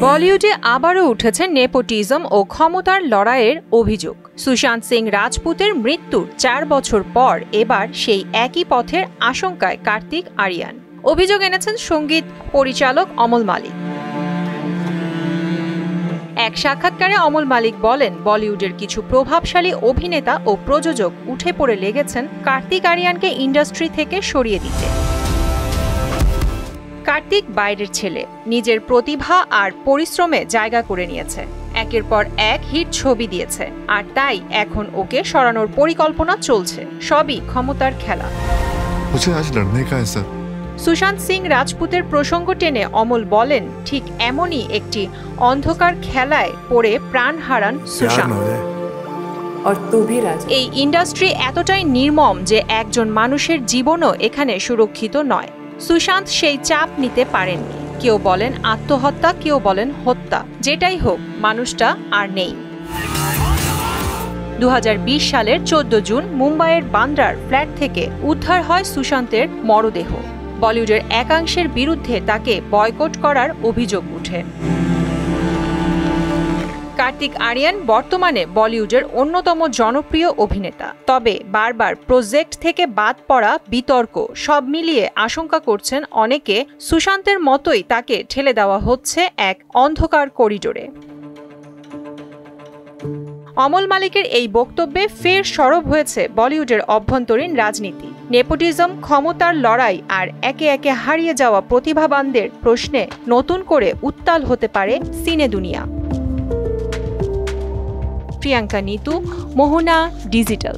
বলিউডে আবারও উঠেছে নেপোটিজম ও ক্ষমতার লড়াইয়ের অভিযোগ। সুশান্ত সিং রাজপুতের মৃত্যুর 4 বছর পর এবার সেই একই পথের আশঙ্কায় কার্তিক আরিয়ান। অভিযোগ এনেছেন সঙ্গীত পরিচালক অমল মালিক। এক সাক্ষাৎকারে অমল মালিক বলেন, বলিউডের কিছু প্রভাবশালী অভিনেতা ও প্রযোজক উঠে পড়ে লেগেছেন কার্তিক আরিয়ানকে ইন্ডাস্ট্রি থেকে সরিয়ে দিতে। কার্তিক বাইরের ছেলে, নিজের প্রতিভা আর পরিশ্রমে জায়গা করে নিয়েছে, একের পর এক হিট ছবি দিয়েছে, আর তাই এখন ওকে সরানোর পরিকল্পনা চলছে। সবই ক্ষমতার খেলা। সুশান্ত সিং রাজপুতের প্রসঙ্গ টেনে অমল বলেন, ঠিক এমনই একটি অন্ধকার খেলায় পড়ে প্রাণ হারান সুশান্ত। এই ইন্ডাস্ট্রি এতটাই নির্মম যে একজন মানুষের জীবনও এখানে সুরক্ষিত নয়। সুশান্ত সেই চাপ নিতে পারেননি। কেউ বলেন আত্মহত্যা, কেউ বলেন হত্যা। যেটাই হোক, মানুষটা আর নেই। 2020 সালের 14 জুন মুম্বাইয়ের বান্দ্রার ফ্ল্যাট থেকে উদ্ধার হয় সুশান্তের মরদেহ। বলিউডের একাংশের বিরুদ্ধে তাকে বয়কট করার অভিযোগ ওঠে। কার্তিক আরিয়ান বর্তমানে বলিউডের অন্যতম জনপ্রিয় অভিনেতা। তবে বারবার প্রজেক্ট থেকে বাদ পড়া, বিতর্ক সব মিলিয়ে আশঙ্কা করছেন অনেকে, সুশান্তের মতোই তাকে ঠেলে দেওয়া হচ্ছে এক অন্ধকার করিডোরে। অমল মালিকের এই বক্তব্যে ফের সরব হয়েছে বলিউডের অভ্যন্তরীণ রাজনীতি। নেপোটিজম, ক্ষমতার লড়াই আর একে একে হারিয়ে যাওয়া প্রতিভাবানদের প্রশ্নে নতুন করে উত্তাল হতে পারে সিনে দুনিয়া। প্রিয়াঙ্কা নিতু, মোহনা ডিজিটাল।